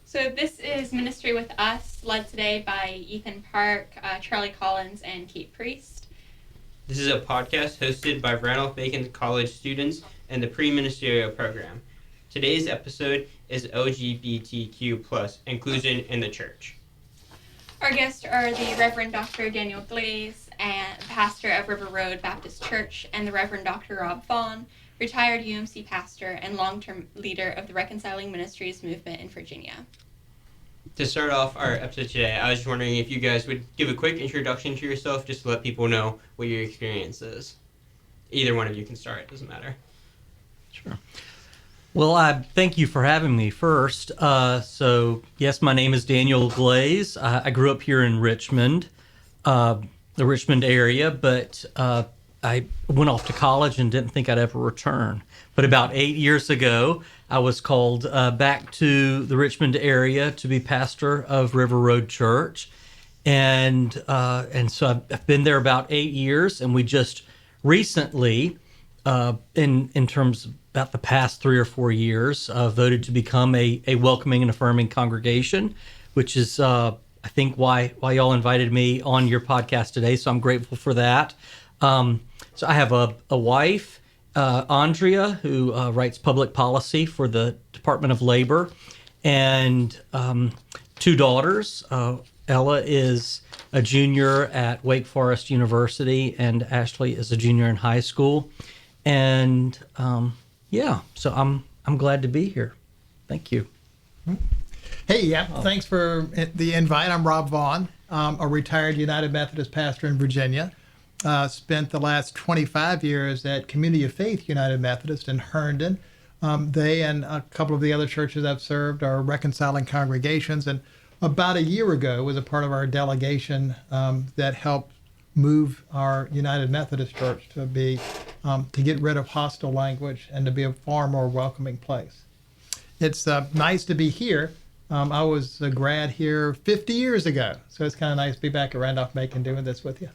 So this is Ministry with Us, led today by Ethan Park, Charlie Collins, and Kait Priest. This is a podcast hosted by Randolph-Macon college students and the Pre-Ministerial program. Today's episode is LGBTQ+ inclusion in the church. Our guests are the Reverend Dr. Daniel Glaze, and pastor of River Road Baptist Church, and the Reverend Dr. Rob Vaughn, retired UMC pastor and long-term leader of the Reconciling Ministries movement in Virginia. To start off our episode today, I was just wondering if you guys would give a quick introduction to yourself just to let people know what your experience is. Either one of you can start, it doesn't matter. Sure. Well, I thank you for having me first. So, yes, my name is Daniel Glaze. I grew up here in Richmond, the Richmond area, but I went off to college and didn't think I'd ever return. But about 8 years ago, I was called back to the Richmond area to be pastor of River Road Church. And so I've been there about 8 years, and we just recently, in terms of about the past 3 or 4 years, voted to become a welcoming and affirming congregation, which is, I think, why y'all invited me on your podcast today. So I'm grateful for that. So I have a wife, Andrea, who writes public policy for the Department of Labor, and 2 daughters. Ella is a junior at Wake Forest University, and Ashley is a junior in high school. And so I'm glad to be here. Thank you. Hey, thanks for the invite. I'm Rob Vaughn, a retired United Methodist pastor in Virginia. Spent the last 25 years at Community of Faith United Methodist in Herndon. They and a couple of the other churches I've served are reconciling congregations, and about a year ago was a part of our delegation that helped move our United Methodist Church to get rid of hostile language and to be a far more welcoming place. It's nice to be here. I was a grad here 50 years ago, so it's kind of nice to be back at Randolph-Macon doing this with you.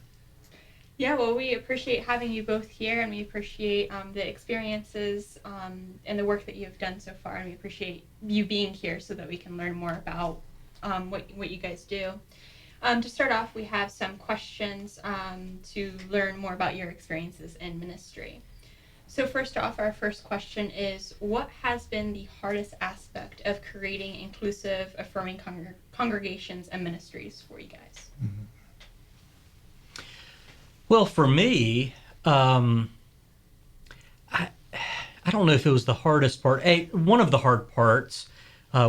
Yeah, well, we appreciate having you both here, and we appreciate the experiences and the work that you have done so far, and we appreciate you being here so that we can learn more about what you guys do. To start off, we have some questions to learn more about your experiences in ministry. So first off, our first question is, what has been the hardest aspect of creating inclusive, affirming congregations and ministries for you guys? Mm-hmm. Well, for me, I don't know if it was the hardest part. One of the hard parts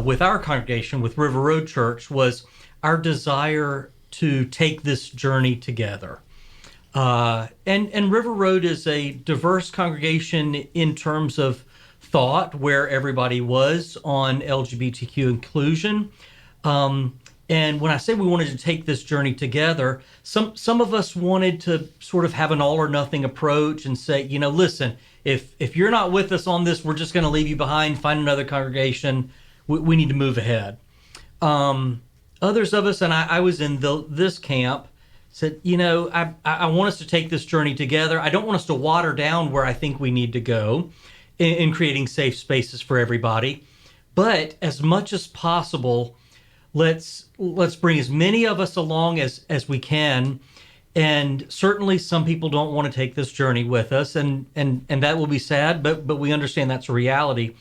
with our congregation, with River Road Church, was our desire to take this journey together. And River Road is a diverse congregation in terms of thought, where everybody was on LGBTQ inclusion. And when I say we wanted to take this journey together, some of us wanted to sort of have an all or nothing approach and say, listen, if you're not with us on this, we're just going to leave you behind, find another congregation. We need to move ahead. Others of us, and I was in this camp, said, I want us to take this journey together. I don't want us to water down where I think we need to go in creating safe spaces for everybody. But as much as possible, let's bring as many of us along as we can. And certainly some people don't want to take this journey with us, and that will be sad, but we understand that's a reality.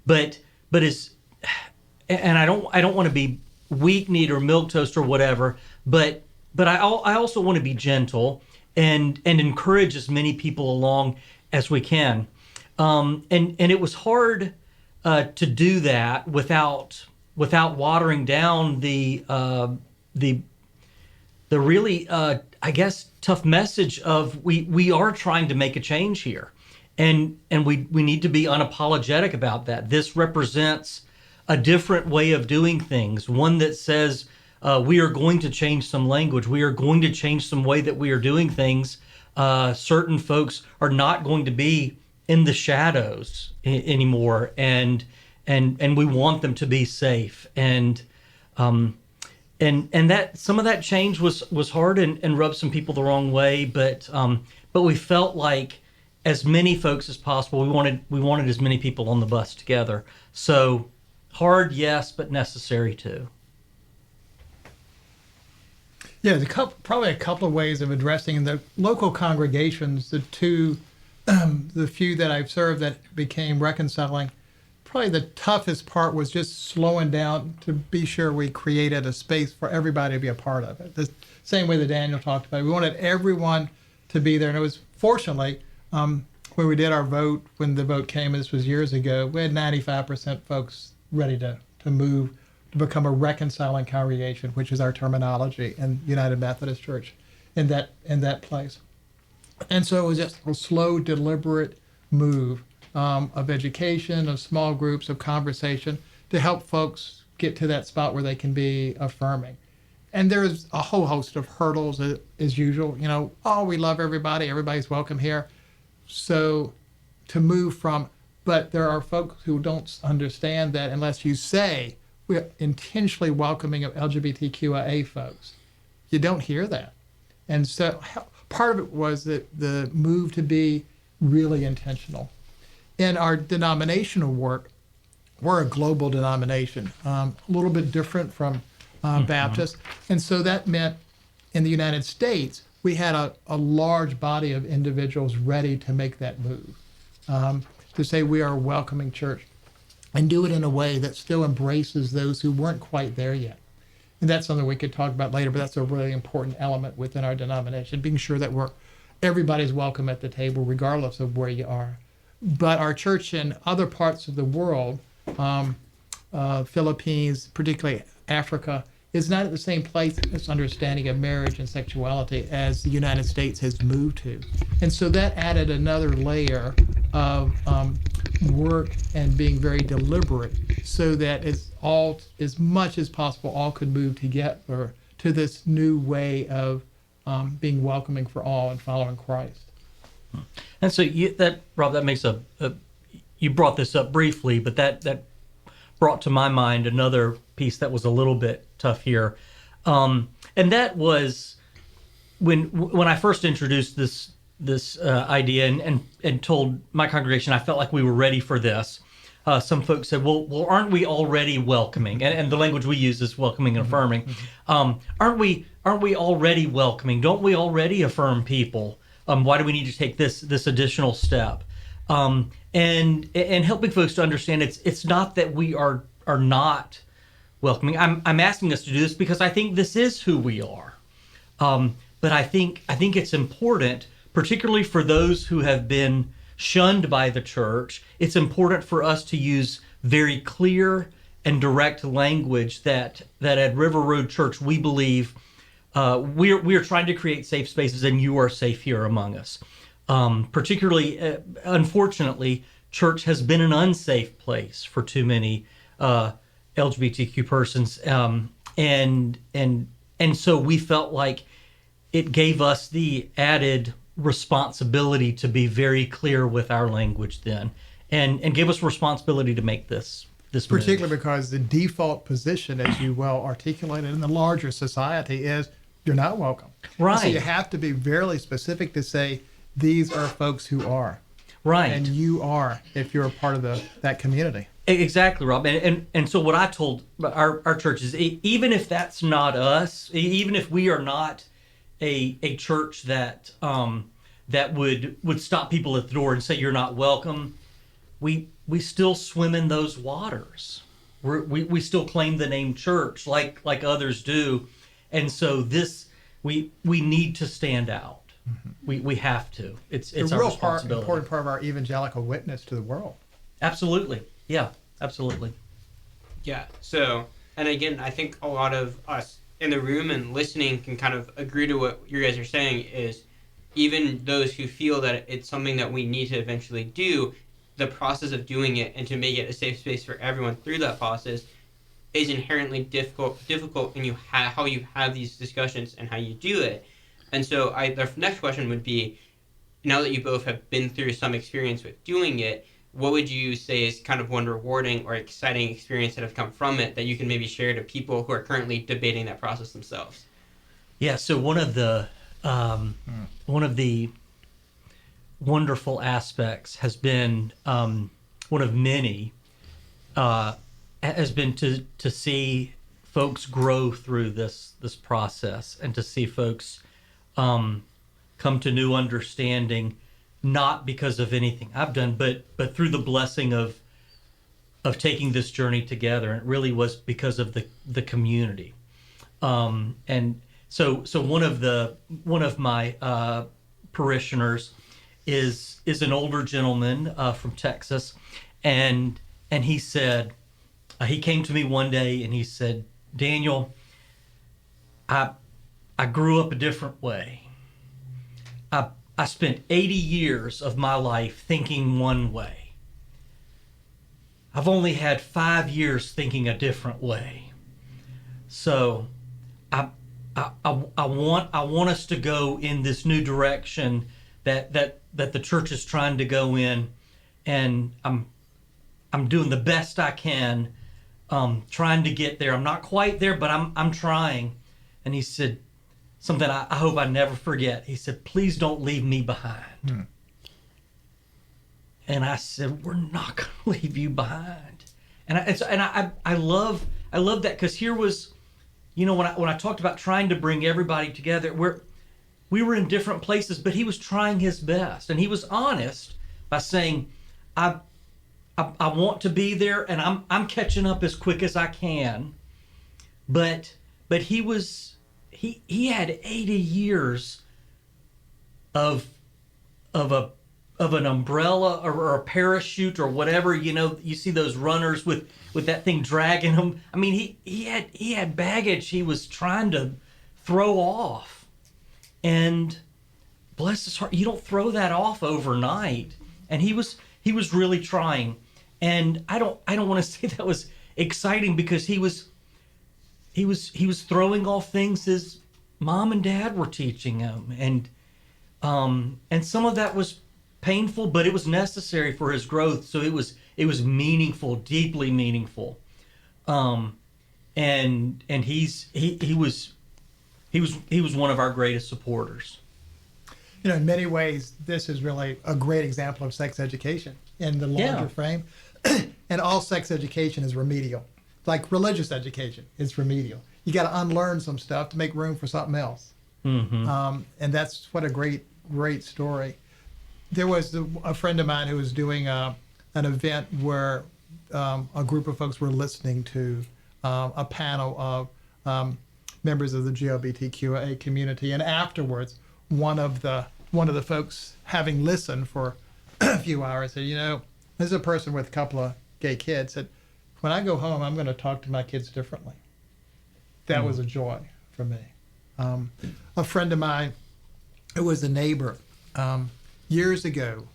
But I don't want to be weak-kneed or milquetoast or whatever, but I also want to be gentle and encourage as many people along as we can. And it was hard to do that without watering down the really I guess tough message of we are trying to make a change here, and we need to be unapologetic about that. This represents a different way of doing things, one that says we are going to change some language, we are going to change some way that we are doing things. Certain folks are not going to be in the shadows anymore, and we want them to be safe. And that some of that change was hard and rubbed some people the wrong way, but we felt like as many folks as possible, we wanted as many people on the bus together. So Hard, yes, but necessary too. Yeah, there's probably a couple of ways of addressing the local congregations. The few that I've served that became reconciling, probably the toughest part was just slowing down to be sure we created a space for everybody to be a part of it. The same way that Daniel talked about it. We wanted everyone to be there. And it was, fortunately, when we did our vote, when the vote came, and this was years ago, we had 95% folks ready to move to become a reconciling congregation, which is our terminology in United Methodist Church in that place. And so it was just a slow, deliberate move of education, of small groups, of conversation to help folks get to that spot where they can be affirming. And there's a whole host of hurdles as usual. You know, we love everybody. Everybody's welcome here. So to move from, but there are folks who don't understand that unless you say we're intentionally welcoming of LGBTQIA folks, you don't hear that. And so part of it was that the move to be really intentional. In our denominational work, we're a global denomination, a little bit different from Baptist. And so that meant in the United States, we had a large body of individuals ready to make that move, to say we are a welcoming church and do it in a way that still embraces those who weren't quite there yet. And that's something we could talk about later, but that's a really important element within our denomination, being sure that everybody's welcome at the table, regardless of where you are. But our church in other parts of the world, Philippines, particularly Africa, is not at the same place, this understanding of marriage and sexuality as the United States has moved to. And so that added another layer of work and being very deliberate so that as much as possible, all could move together to this new way of being welcoming for all and following Christ. And so Rob, that makes you brought this up briefly, but that brought to my mind another piece that was a little bit tough here. And that was when I first introduced this idea and told my congregation I felt like we were ready for this. Some folks said, well, aren't we already welcoming? And the language we use is welcoming and affirming. Aren't we already welcoming? Don't we already affirm people? Why do we need to take this additional step? And helping folks to understand it's not that we are not welcoming. I'm asking us to do this because I think this is who we are. But I think it's important, particularly for those who have been shunned by the church. It's important for us to use very clear and direct language that at River Road Church we believe we are trying to create safe spaces, and you are safe here among us. Particularly, unfortunately, church has been an unsafe place for too many LGBTQ persons, and so we felt like it gave us the added responsibility to be very clear with our language then, and gave us responsibility to make this particularly move. Because the default position, as you well articulated in the larger society, is you're not welcome. Right. So you have to be very specific to say these are folks who are. Right. And you are if you're a part of that community. Exactly, Rob. And so what I told our church is, even if that's not us, even if we are not a church that would stop people at the door and say you're not welcome, we still swim in those waters. We still claim the name church like others do, and so we need to stand out. Mm-hmm. We have to. It's our responsibility. Important part of our evangelical witness to the world. Absolutely. Yeah. Absolutely. Yeah. So, and again, I think a lot of us in the room and listening can kind of agree to what you guys are saying is, even those who feel that it's something that we need to eventually do, the process of doing it and to make it a safe space for everyone through that process is inherently difficult in how you have these discussions and how you do it. And so the next question would be, now that you both have been through some experience with doing it, what would you say is kind of one rewarding or exciting experience that have come from it that you can maybe share to people who are currently debating that process themselves? Yeah, so one of the wonderful aspects has been one of many has been to see folks grow through this process, and to see folks come to new understanding, not because of anything I've done, but through the blessing of taking this journey together. And it really was because of the community. And so one of my parishioners is an older gentleman from Texas, and he said, he came to me one day and he said, "Daniel, I grew up a different way. I spent 80 years of my life thinking one way. I've only had 5 years thinking a different way. So I want us to go in this new direction that the church is trying to go in, and I'm doing the best I can, trying to get there. I'm not quite there, but I'm trying." And he said something I hope I never forget. He said, "Please don't leave me behind." And I said, "We're not going to leave you behind." And I love that, because here was, when I talked about trying to bring everybody together, we were in different places, but he was trying his best, and he was honest by saying, I want to be there, and I'm catching up as quick as I can. But he had 80 years of an umbrella or a parachute or whatever. You see those runners with that thing dragging them. I mean, he had baggage he was trying to throw off, and bless his heart, you don't throw that off overnight. And he was really trying. And I don't want to say that was exciting, because he was throwing off things his mom and dad were teaching him, and some of that was painful, but it was necessary for his growth. So it was meaningful, deeply meaningful. And he was one of our greatest supporters. In many ways, this is really a great example of sex education in the larger frame. And all sex education is remedial. Like religious education, it's remedial. You got to unlearn some stuff to make room for something else. Mm-hmm. And that's what a great story. There was a friend of mine who was doing an event where a group of folks were listening to a panel of members of the LGBTQIA community, and afterwards, one of the folks, having listened for a few hours, said, this is a person with a couple of gay kids, said, "When I go home, I'm going to talk to my kids differently." That was a joy for me. A friend of mine who was a neighbor years ago,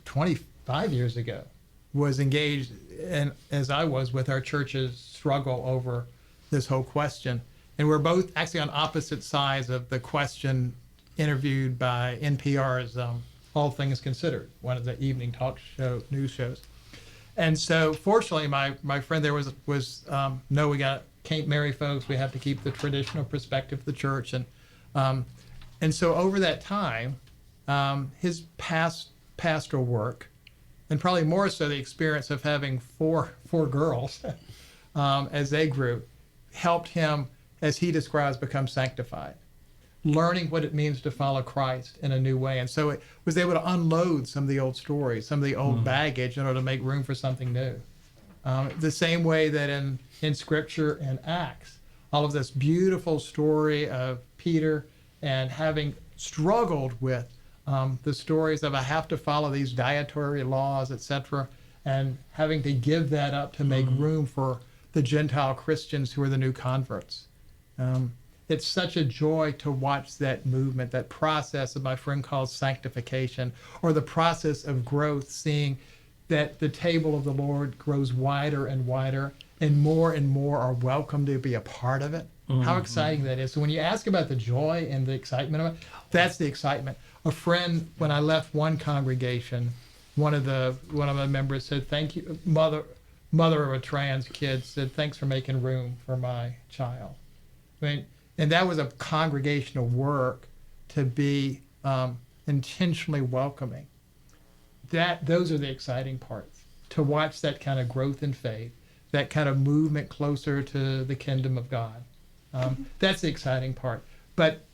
25 years ago, was engaged, and as I was, with our church's struggle over this whole question. And we're both actually on opposite sides of the question, interviewed by NPR's All Things Considered, one of the evening news shows. And so fortunately, my friend there was no, we can't marry folks. We have to keep the traditional perspective of the church. And so over that time, his pastoral work, and probably more so the experience of having four girls as they grew, helped him, as he describes, become sanctified, learning what it means to follow Christ in a new way. And so it was able to unload some of the old stories, some of the old baggage, in order to make room for something new. The same way that in Scripture and Acts, all of this beautiful story of Peter and having struggled with the stories of, I have to follow these dietary laws, etc., and having to give that up to make room for the Gentile Christians who are the new converts. It's such a joy to watch that movement, that process that my friend calls sanctification, or the process of growth, seeing that the table of the Lord grows wider and wider, and more are welcome to be a part of it. How exciting that is. So when you ask about the joy and the excitement of it, that's the excitement. A friend, when I left one congregation, one of my members said, "Thank you," mother of a trans kid said, "Thanks for making room for my child." I mean, and that was a congregational work to be intentionally welcoming. Those are the exciting parts. to watch that kind of growth in faith, that kind of movement closer to the kingdom of God. That's the exciting part. But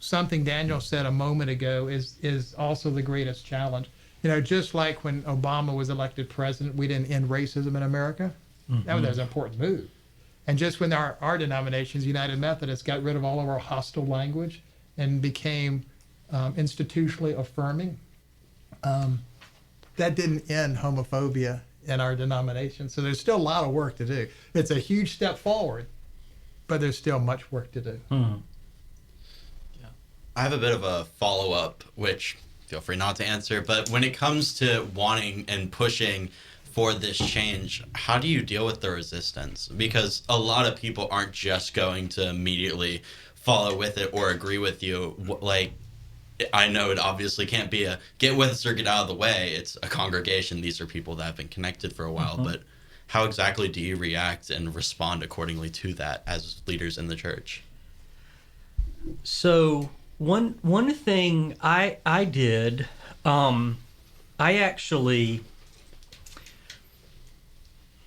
something Daniel said a moment ago is also the greatest challenge. You know, just like when Obama was elected president, we didn't end racism in America. That was an important move. And just when our denominations, United Methodists, got rid of all of our hostile language and became institutionally affirming, that didn't end homophobia in our denomination. So there's still a lot of work to do. It's a huge step forward, but there's still much work to do. I have a bit of a follow-up, which feel free not to answer, but when it comes to wanting and pushing for this change, how do you deal with the resistance? Because a lot of people aren't just going to immediately follow with it or agree with you. Like, I know it obviously can't be a get with us or get out of the way. It's a congregation. These are people that have been connected for a while. But how exactly do you react and respond accordingly to that as leaders in the church? So one thing I did,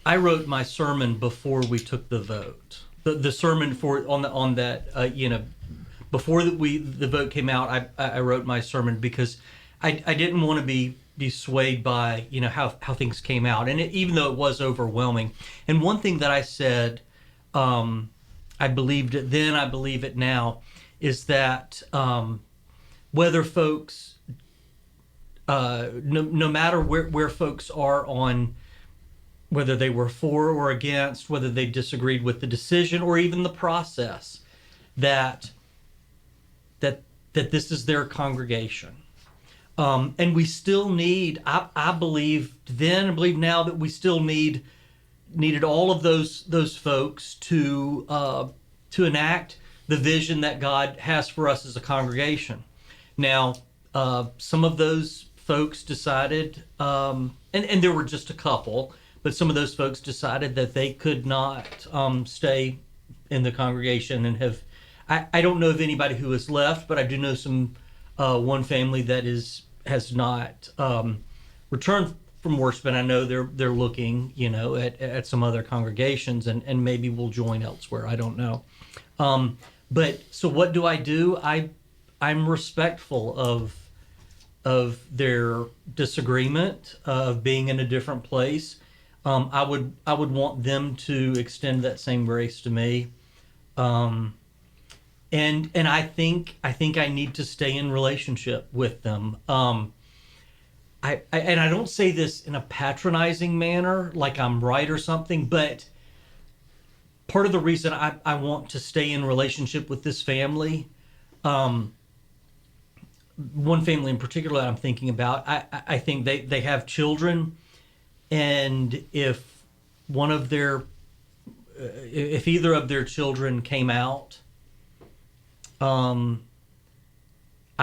I wrote my sermon before we took the vote. The sermon on that before the vote came out, I wrote my sermon because I didn't want to be swayed by how things came out, and even though it was overwhelming. And one thing that I said, I believed it then, I believe it now, is that whether folks, no matter where folks are on, whether they were for or against, whether they disagreed with the decision or even the process, that this is their congregation. And we still need, I believe then and believe now, that we still needed all of those folks to enact the vision that God has for us as a congregation. Now, some of those folks decided, and there were just a couple, but some of those folks decided that they could not stay in the congregation and have. I don't know of anybody who has left, but I do know one family that has not returned from worship, and I know they're looking, at some other congregations and maybe will join elsewhere. I don't know. But so what do? I'm respectful of their disagreement, of being in a different place. I would want them to extend that same grace to me. And I think I need to stay in relationship with them. I don't say this in a patronizing manner, like I'm right or something, but part of the reason I want to stay in relationship with this family, one family in particular that I'm thinking about, I think they have children, and if either of their children came out, I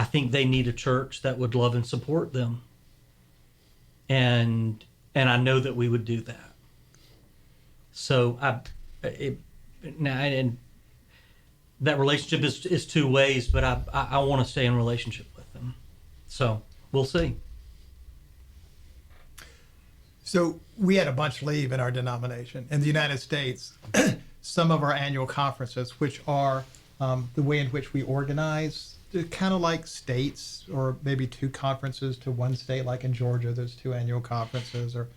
think they need a church that would love and support them. And I know that we would do that. So and that relationship is two ways, but I want to stay in relationship with them. So we'll see. So we had a bunch leave in our denomination. In the United States, some of our annual conferences, which are the way in which we organize, kind of like states, or maybe two conferences to one state, like in Georgia, there's two annual conferences, or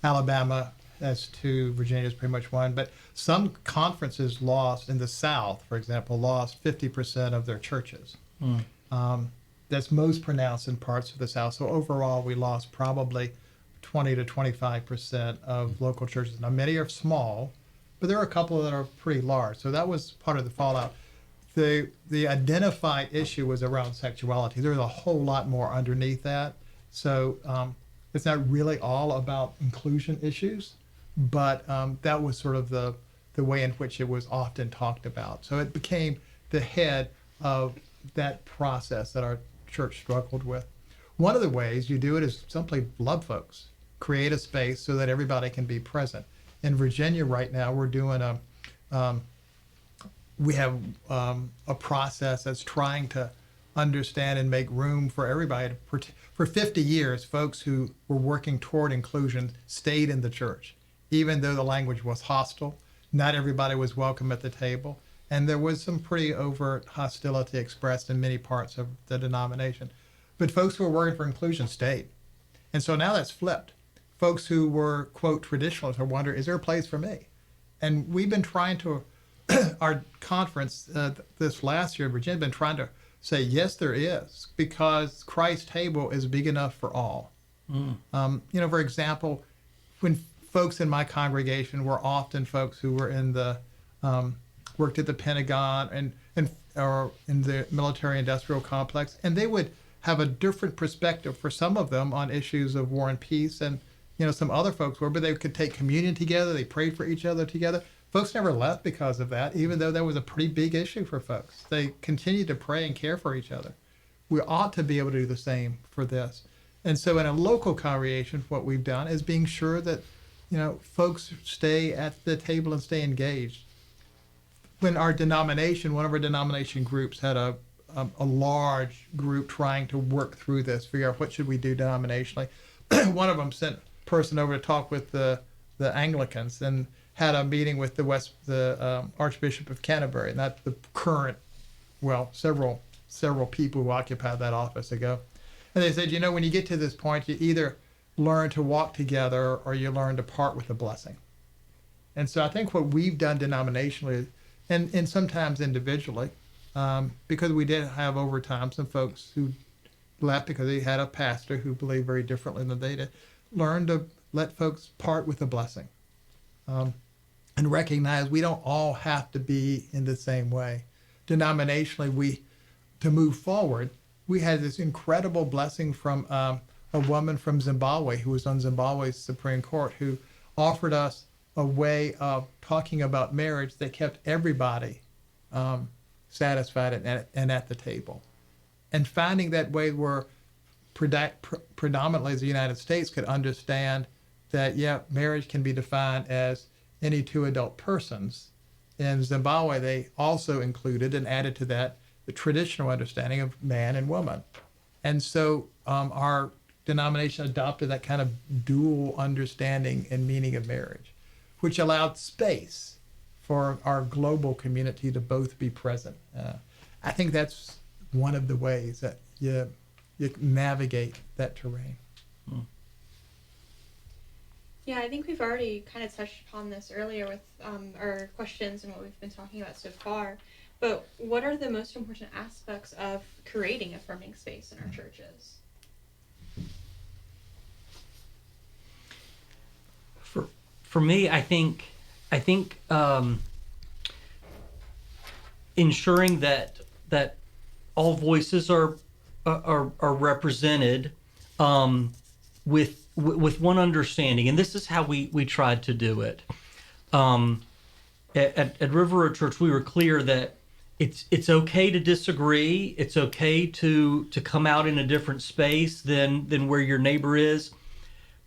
Alabama, that's two, Virginia's pretty much one. But some conferences lost, in the South, for example, lost 50% of their churches. That's most pronounced in parts of the South. So overall, we lost probably 20 to 25% of local churches. Now, many are small, but there are a couple that are pretty large. So that was part of the fallout. The identified issue was around sexuality. There's a whole lot more underneath that. So it's not really all about inclusion issues, but that was sort of the way in which it was often talked about. So it became the head of that process that our church struggled with. One of the ways you do it is simply love folks. Create a space so that everybody can be present. In Virginia right now, we're doing we have a process that's trying to understand and make room for everybody. For 50 years, folks who were working toward inclusion stayed in the church, even though the language was hostile. Not everybody was welcome at the table, and there was some pretty overt hostility expressed in many parts of the denomination. But folks who were working for inclusion stayed. And so now that's flipped. Folks who were, quote, traditionalists are wondering, is there a place for me? And we've been trying to, our conference this last year in Virginia, been trying to say, yes, there is, because Christ's table is big enough for all. For example, when folks in my congregation were often folks who were in the, worked at the Pentagon or in the military industrial complex, and they would have a different perspective for some of them on issues of war and peace, and some other folks were, but they could take communion together, they prayed for each other together. Folks never left because of that, even though that was a pretty big issue for folks. They continued to pray and care for each other. We ought to be able to do the same for this. And so in a local congregation, what we've done is being sure that, folks stay at the table and stay engaged. When one of our denomination groups had a large group trying to work through this, figure out what should we do denominationally. One of them sent a person over to talk with the Anglicans and had a meeting with the Archbishop of Canterbury, not the current, several people who occupied that office ago. And they said, when you get to this point, you either learn to walk together or you learn to part with a blessing. And so I think what we've done denominationally, and sometimes individually, because we did have over time some folks who left because they had a pastor who believed very differently than they did, learn to let folks part with a blessing. And recognize we don't all have to be in the same way. Denominationally, to move forward, we had this incredible blessing from a woman from Zimbabwe who was on Zimbabwe's Supreme Court, who offered us a way of talking about marriage that kept everybody satisfied and at the table. And finding that way where predominantly the United States could understand that, marriage can be defined as any two adult persons. In Zimbabwe, they also included and added to that the traditional understanding of man and woman. And so our denomination adopted that kind of dual understanding and meaning of marriage, which allowed space for our global community to both be present. I think that's one of the ways that you navigate that terrain. Yeah, I think we've already kind of touched upon this earlier with our questions and what we've been talking about so far. But what are the most important aspects of creating affirming space in our churches? For me, I think ensuring that all voices are represented with one understanding, and this is how we tried to do it. At River Road Church, we were clear that it's okay to disagree. It's okay to come out in a different space than where your neighbor is.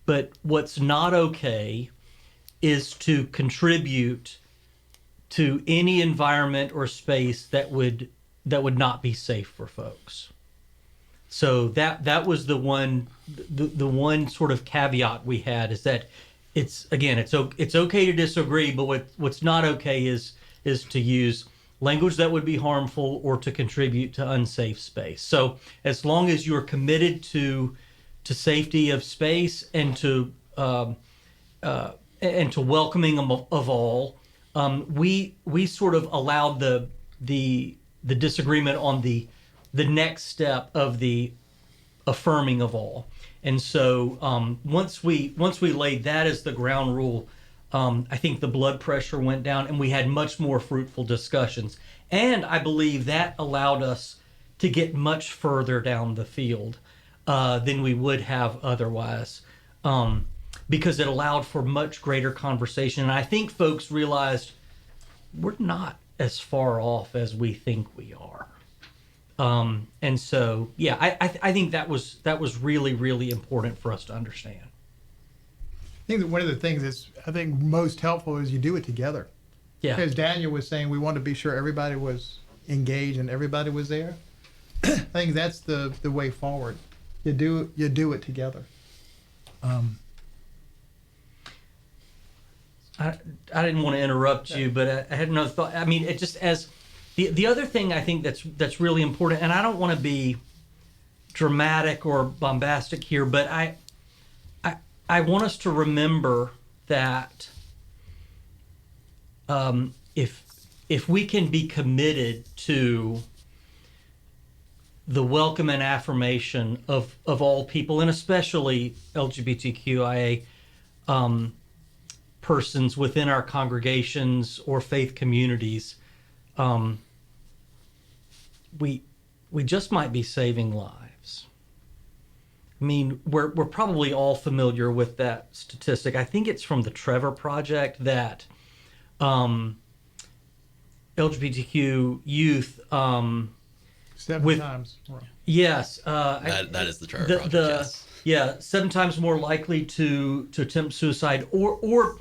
But what's not okay is to contribute to any environment or space that would not be safe for folks. So that was the one sort of caveat we had, is that it's okay to disagree, but what's not okay is to use language that would be harmful or to contribute to unsafe space. So as long as you're committed to safety of space and to welcoming of all, we sort of allowed the disagreement on the next step of the affirming of all. And so once we laid that as the ground rule, I think the blood pressure went down and we had much more fruitful discussions. And I believe that allowed us to get much further down the field than we would have otherwise, because it allowed for much greater conversation. And I think folks realized we're not as far off as we think we are. And so, yeah, I think that was really, really important for us to understand. I think that one of the things that's, I think, most helpful is you do it together. Yeah. Because Daniel was saying we wanted to be sure everybody was engaged and everybody was there. I think that's the way forward. You do it together. I didn't want to interrupt you, but I had another thought. I mean, it just as the other thing I think that's really important, and I don't want to be dramatic or bombastic here, but I want us to remember that if we can be committed to the welcome and affirmation of all people, and especially LGBTQIA persons within our congregations or faith communities, we just might be saving lives. I mean, we're probably all familiar with that statistic. I think it's from the Trevor Project that LGBTQ youth Seven times. yes That is the Trevor Project. Yes. Yeah, 7 times more likely to attempt suicide, or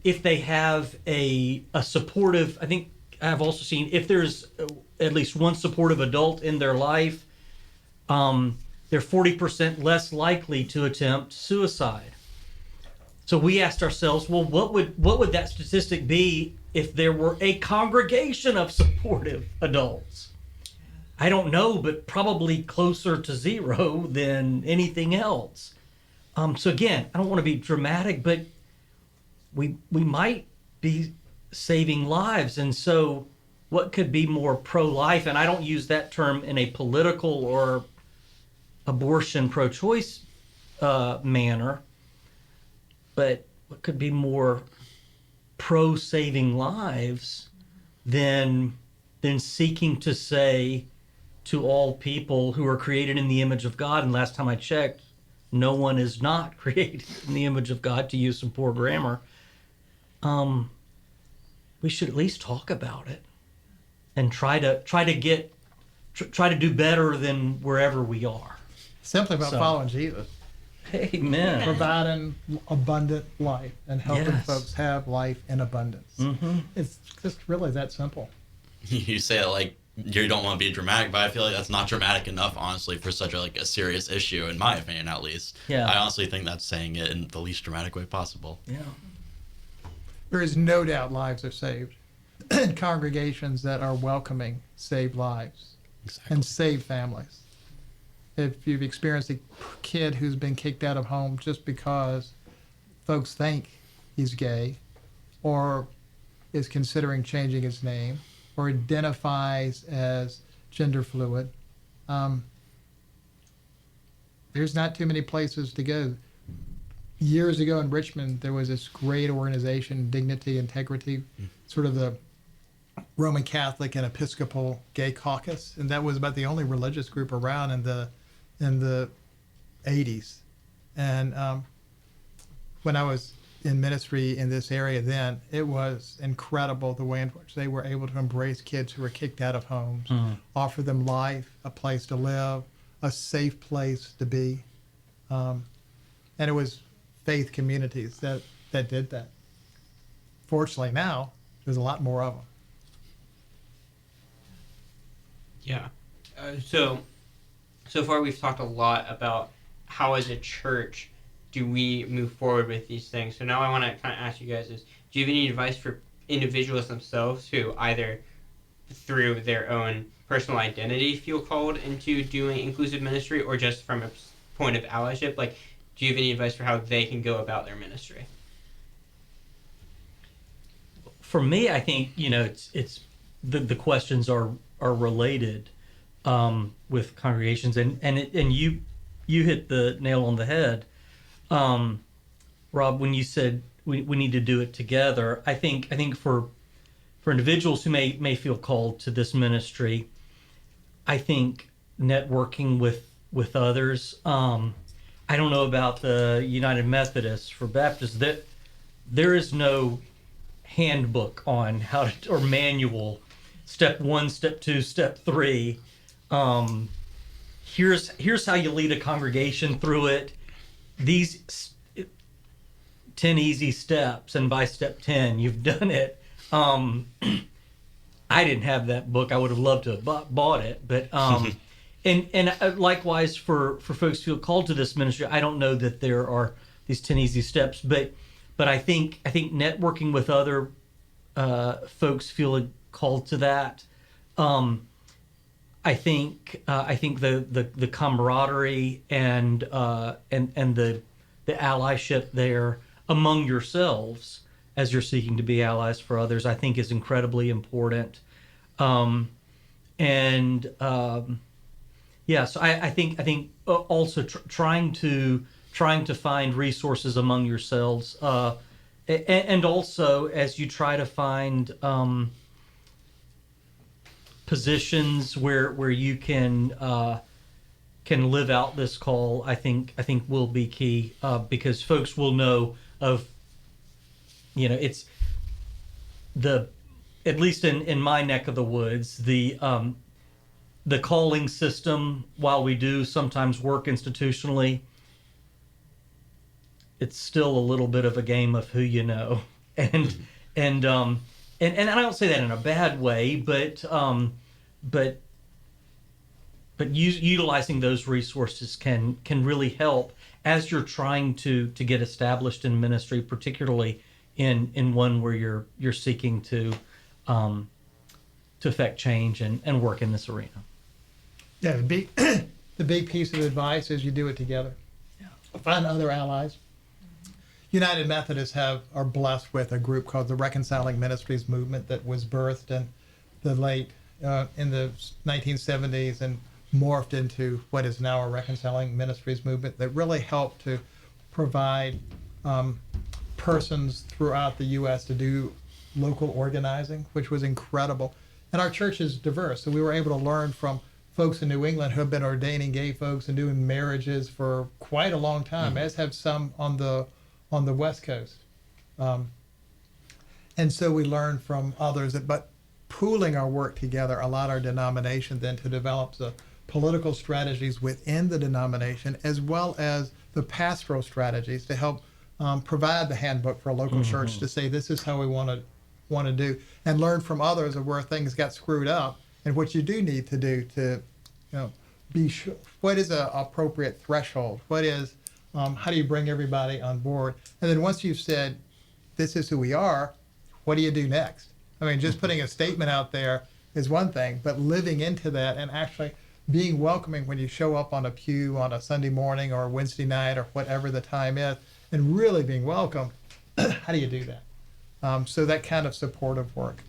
if they have a supportive. I think I've also seen if there's at least one supportive adult in their life, they're 40% less likely to attempt suicide. So we asked ourselves, well, what would that statistic be if there were a congregation of supportive adults? I don't know, but probably closer to 0 than anything else. So again, I don't want to be dramatic, but we might be saving lives. And so what could be more pro-life? And I don't use that term in a political or abortion pro-choice manner, but what could be more pro-saving lives than seeking to say to all people who are created in the image of God, and last time I checked, no one is not created in the image of God, to use some poor grammar. We should at least talk about it and try to do better than wherever we are. Simply about following Jesus. Amen. Providing abundant life and helping Yes. folks have life in abundance. Mm-hmm. It's just really that simple. You say it like you don't want to be dramatic, but I feel like that's not dramatic enough, honestly, for such a serious issue, in my opinion, at least. Yeah. I honestly think that's saying it in the least dramatic way possible. Yeah. There is no doubt lives are saved. Congregations that are welcoming save lives Exactly. and save families. If you've experienced a kid who's been kicked out of home just because folks think he's gay or is considering changing his name or identifies as gender fluid, there's not too many places to go. Years ago in Richmond, there was this great organization, Dignity, Integrity, sort of the Roman Catholic and Episcopal Gay Caucus, and that was about the only religious group around in the 80s. And when I was in ministry in this area then, it was incredible the way in which they were able to embrace kids who were kicked out of homes, offer them life, a place to live, a safe place to be. And it was faith communities that did that. Fortunately now, there's a lot more of them. Yeah. So far we've talked a lot about how as a church do we move forward with these things. So now I want to kind of ask you guys is, do you have any advice for individuals themselves who either through their own personal identity feel called into doing inclusive ministry or just from a point of allyship? Like, do you have any advice for how they can go about their ministry? For me, I think, it's the questions are related with congregations, and you hit the nail on the head, Rob, when you said we need to do it together. I think for individuals who may feel called to this ministry, I think networking with others. I don't know about the United Methodists. For Baptists, that there is no handbook on how to, or manual, step 1, step 2, step 3. Here's how you lead a congregation through it. These 10 easy steps, and by step 10 you've done it. I didn't have that book. I would have loved to have bought it, but and likewise for folks who feel called to this ministry, I don't know that there are these 10 easy steps, but I think networking with other folks feeling called to that. I think the camaraderie and the allyship there among yourselves as you're seeking to be allies for others, I think is incredibly important. So I think also trying to find resources among yourselves, and also as you try to find positions where you can live out this call, I think will be key, because folks will know of, it's at least in my neck of the woods, the calling system, while we do sometimes work institutionally, it's still a little bit of a game of who you know, and I don't say that in a bad way, but utilizing those resources can really help as you're trying to get established in ministry, particularly in one where you're seeking to affect change and work in this arena. Yeah, the big piece of advice is you do it together. Yeah. Find other allies. United Methodists are blessed with a group called the Reconciling Ministries Movement that was birthed in the 1970s and morphed into what is now a Reconciling Ministries Movement that really helped to provide persons throughout the U.S. to do local organizing, which was incredible. And our church is diverse, so we were able to learn from folks in New England who have been ordaining gay folks and doing marriages for quite a long time, as have some on the West Coast. And so we learned from others, but pooling our work together allowed our denomination then to develop the political strategies within the denomination, as well as the pastoral strategies to help provide the handbook for a local church to say, this is how we want to do, and learn from others of where things got screwed up and what you do need to do to, be sure, what is an appropriate threshold? What is, how do you bring everybody on board? And then once you've said, this is who we are, what do you do next? I mean, just putting a statement out there is one thing, but living into that and actually being welcoming when you show up on a pew on a Sunday morning or a Wednesday night or whatever the time is, and really being welcome, how do you do that? So that kind of supportive work.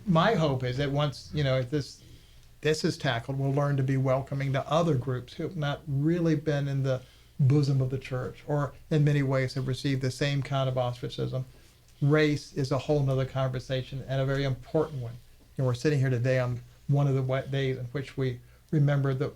My hope is that once, this is tackled, we'll learn to be welcoming to other groups who have not really been in the bosom of the church or in many ways have received the same kind of ostracism. Race is a whole nother conversation and a very important one. We're sitting here today on one of the wet days in which we remember the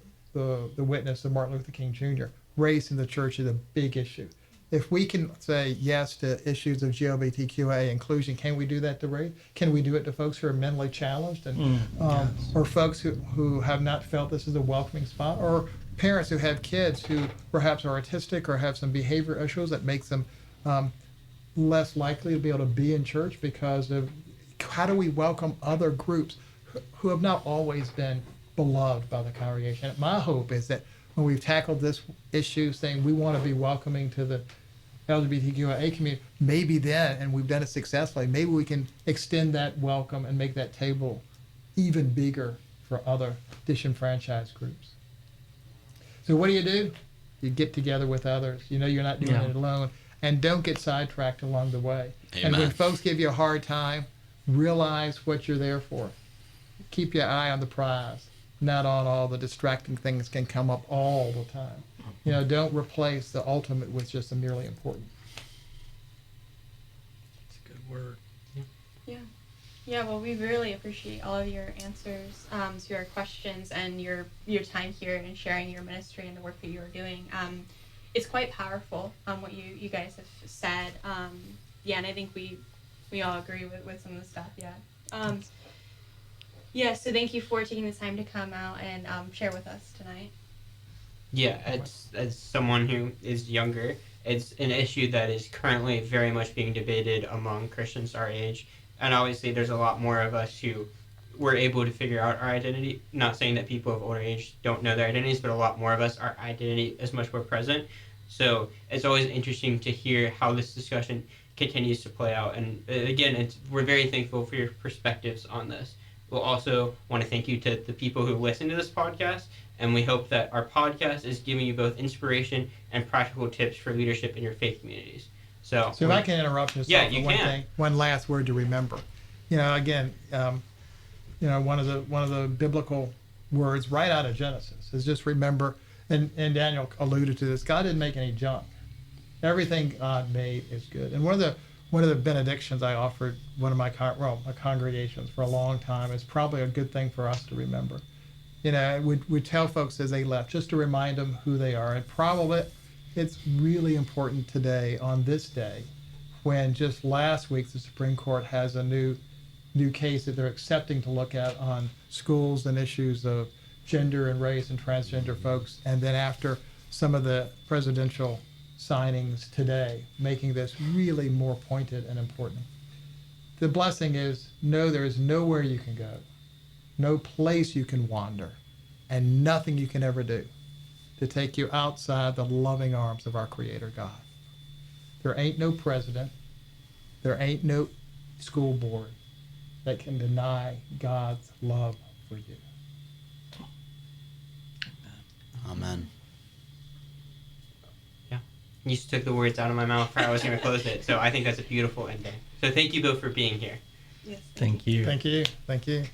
witness of Martin Luther King Jr. Race in the church is a big issue. If we can say yes to issues of LGBTQIA inclusion, can we do that to race? Can we do it to folks who are mentally challenged and yes. Or folks who have not felt this is a welcoming spot, or parents who have kids who perhaps are autistic or have some behavior issues that makes them less likely to be able to be in church because of how do we welcome other groups who have not always been beloved by the congregation. My hope is that when we've tackled this issue, saying we want to be welcoming to the LGBTQIA community, maybe then, and we've done it successfully, maybe we can extend that welcome and make that table even bigger for other disenfranchised groups. So what do? You get together with others. You're not doing it alone. And don't get sidetracked along the way. Amen. And when folks give you a hard time, realize what you're there for. Keep your eye on the prize, not on all the distracting things can come up all the time. Don't replace the ultimate with just the merely important. That's a good word. Yeah, well, we really appreciate all of your answers to our questions and your time here and sharing your ministry and the work that you are doing. It's quite powerful what you guys have said. And I think we all agree with some of the stuff. So thank you for taking the time to come out and share with us tonight. Yeah, as someone who is younger, it's an issue that is currently very much being debated among Christians our age, and obviously there's a lot more of us who were able to figure out our identity. Not saying that people of older age don't know their identities, but a lot more of us, our identity is much more present. So it's always interesting to hear how this discussion continues to play out. And again, we're very thankful for your perspectives on this. We'll also want to thank you to the people who listen to this podcast, and we hope that our podcast is giving you both inspiration and practical tips for leadership in your faith communities. So if I can interrupt just Yeah, for you one can. thing, one last word to remember. Again, one of the biblical words right out of Genesis is just remember, and Daniel alluded to this, God didn't make any junk. Everything God made is good. And one of the benedictions I offered one of my congregations for a long time is probably a good thing for us to remember. We tell folks as they left just to remind them who they are. And probably it's really important today, on this day, when just last week the Supreme Court has a new case that they're accepting to look at on schools and issues of gender and race and transgender folks. And then after some of the presidential signings today, making this really more pointed and important. The blessing is, no, there is nowhere you can go, no place you can wander, and nothing you can ever do to take you outside the loving arms of our Creator God. There ain't no president, there ain't no school board that can deny God's love for you. Amen. you just took the words out of my mouth for how I was going to close it. So I think that's a beautiful ending. So thank you both for being here. Yes. Thank you. Thank you. Thank you.